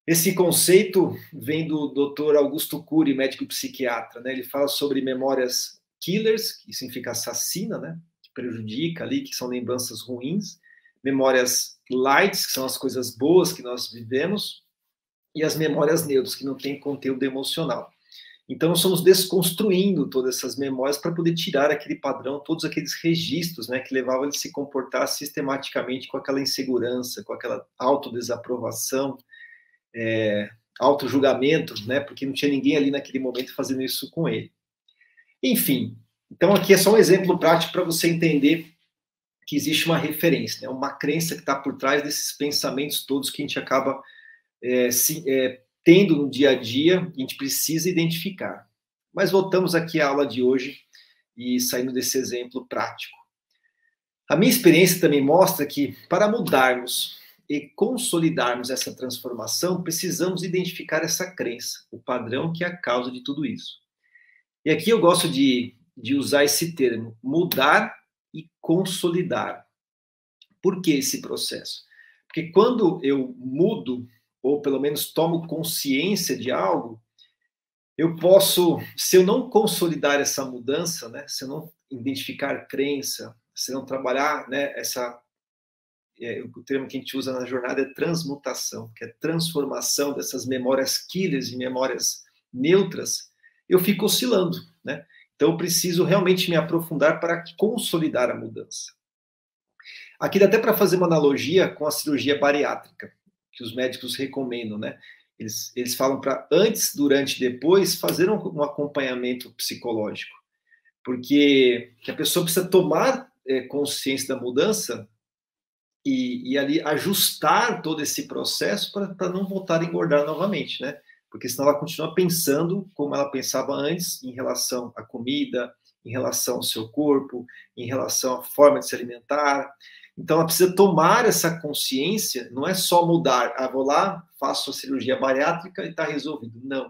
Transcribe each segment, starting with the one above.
Esse conceito vem do Dr. Augusto Cury, médico psiquiatra, né? Ele fala sobre memórias killers, que significa assassina, né? Que prejudica ali, que são lembranças ruins, memórias lights, que são as coisas boas que nós vivemos, e as memórias neutras, que não têm conteúdo emocional. Então, nós estamos desconstruindo todas essas memórias para poder tirar aquele padrão, todos aqueles registros, né, que levavam ele a se comportar sistematicamente com aquela insegurança, com aquela autodesaprovação, auto-julgamento, né, porque não tinha ninguém ali naquele momento fazendo isso com ele. Enfim, então aqui é só um exemplo prático para você entender que existe uma referência, né, uma crença que está por trás desses pensamentos todos que a gente acaba tendo no dia a dia, a gente precisa identificar. Mas voltamos aqui à aula de hoje e saindo desse exemplo prático. A minha experiência também mostra que para mudarmos e consolidarmos essa transformação, precisamos identificar essa crença, o padrão que é a causa de tudo isso. E aqui eu gosto de usar esse termo, mudar e consolidar. Por que esse processo? Porque quando eu mudo, ou pelo menos tomo consciência de algo, eu posso, se eu não consolidar essa mudança, né, se eu não identificar crença, se eu não trabalhar, né, o termo que a gente usa na jornada é transmutação, que é transformação dessas memórias killers em memórias neutras, eu fico oscilando, né? Então eu preciso realmente me aprofundar para consolidar a mudança. Aqui dá até para fazer uma analogia com a cirurgia bariátrica, que os médicos recomendam, né? Eles falam para antes, durante e depois fazer um acompanhamento psicológico, porque a pessoa precisa tomar consciência da mudança e ali ajustar todo esse processo para não voltar a engordar novamente, né? Porque senão ela continua pensando como ela pensava antes em relação à comida, em relação ao seu corpo, em relação à forma de se alimentar. Então, ela precisa tomar essa consciência, não é só mudar, vou lá, faço a cirurgia bariátrica e está resolvido. Não,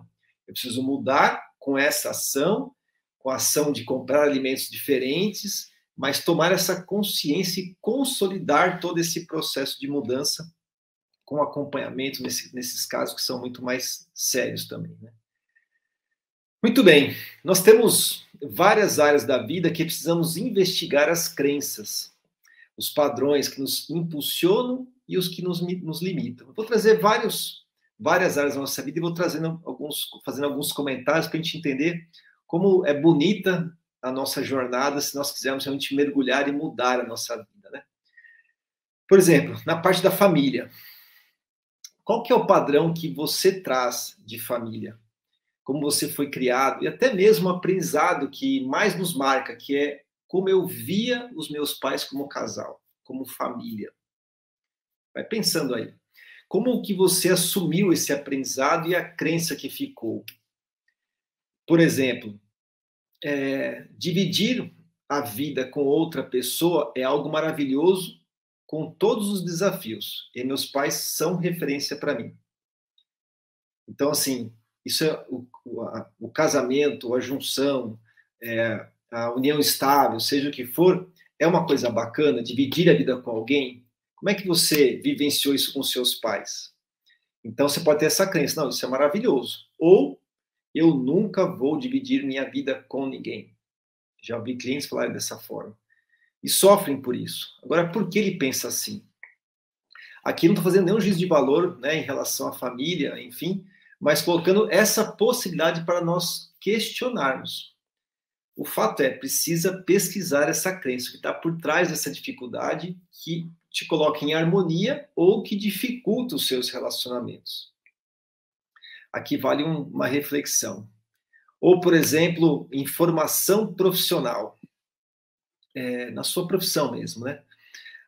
eu preciso mudar com essa ação, com a ação de comprar alimentos diferentes, mas tomar essa consciência e consolidar todo esse processo de mudança com acompanhamento nesses casos que são muito mais sérios também, né? Muito bem, nós temos várias áreas da vida que precisamos investigar as crenças, os padrões que nos impulsionam e os que nos limitam. Eu vou trazer várias áreas da nossa vida e vou fazendo alguns comentários para a gente entender como é bonita a nossa jornada se nós quisermos realmente mergulhar e mudar a nossa vida, né? Por exemplo, na parte da família. Qual que é o padrão que você traz de família? Como você foi criado e até mesmo o aprendizado que mais nos marca, que é como eu via os meus pais como casal, como família. Vai pensando aí. Como que você assumiu esse aprendizado e a crença que ficou? Por exemplo, dividir a vida com outra pessoa é algo maravilhoso, com todos os desafios. E meus pais são referência para mim. Então, assim, isso é o casamento, a junção, a união estável, seja o que for, é uma coisa bacana, dividir a vida com alguém. Como é que você vivenciou isso com seus pais? Então, você pode ter essa crença, não, isso é maravilhoso. Ou, eu nunca vou dividir minha vida com ninguém. Já ouvi clientes falarem dessa forma. E sofrem por isso. Agora, por que ele pensa assim? Aqui não estou fazendo nenhum juízo de valor, né, em relação à família, enfim, mas colocando essa possibilidade para nós questionarmos. O fato é, precisa pesquisar essa crença que está por trás dessa dificuldade que te coloca em harmonia ou que dificulta os seus relacionamentos. Aqui vale uma reflexão. Ou, por exemplo, em formação profissional. Na sua profissão mesmo, né?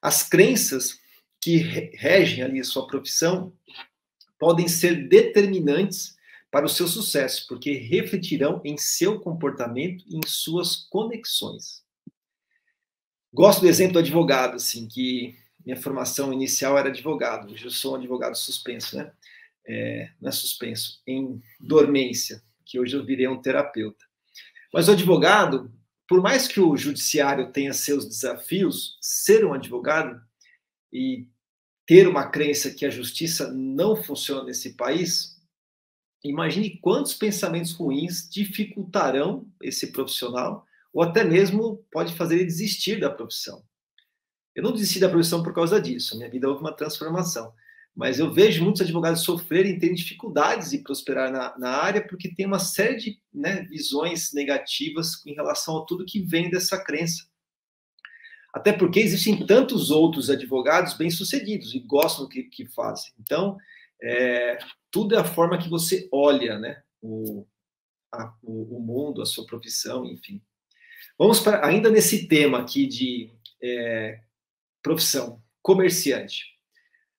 As crenças que regem ali a sua profissão podem ser determinantes para o seu sucesso, porque refletirão em seu comportamento e em suas conexões. Gosto do exemplo do advogado, assim, que minha formação inicial era advogado, hoje eu sou um advogado suspenso, né? Não é suspenso, em dormência, que hoje eu virei um terapeuta. Mas o advogado, por mais que o judiciário tenha seus desafios, ser um advogado e ter uma crença que a justiça não funciona nesse país, imagine quantos pensamentos ruins dificultarão esse profissional, ou até mesmo pode fazer ele desistir da profissão. Eu não desisti da profissão por causa disso, minha vida houve uma transformação. Mas eu vejo muitos advogados sofrerem, terem dificuldades de prosperar na área, porque tem uma série de, né, visões negativas em relação a tudo que vem dessa crença. Até porque existem tantos outros advogados bem-sucedidos e gostam do que fazem. Então, tudo é a forma que você olha, né, o mundo, a sua profissão, enfim. Vamos para, ainda nesse tema aqui de profissão, comerciante.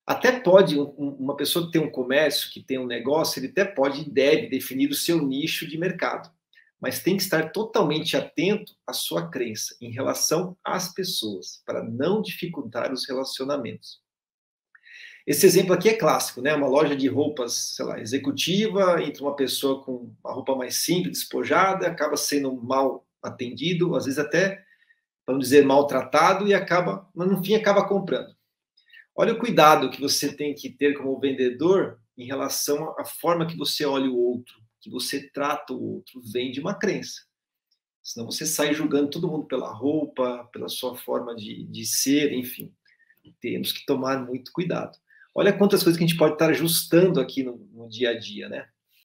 Até pode, uma pessoa que tem um comércio, que tem um negócio, ele até pode e deve definir o seu nicho de mercado, mas tem que estar totalmente atento à sua crença em relação às pessoas, para não dificultar os relacionamentos. Esse exemplo aqui é clássico, né? Uma loja de roupas, sei lá, executiva, entra uma pessoa com uma roupa mais simples, despojada, acaba sendo mal atendido, às vezes até, para não dizer maltratado, e acaba, mas no fim acaba comprando. Olha o cuidado que você tem que ter como vendedor em relação à forma que você olha o outro, que você trata o outro, vem de uma crença. Senão você sai julgando todo mundo pela roupa, pela sua forma de ser, enfim. Temos que tomar muito cuidado. Olha quantas coisas que a gente pode estar ajustando aqui no dia a dia, né?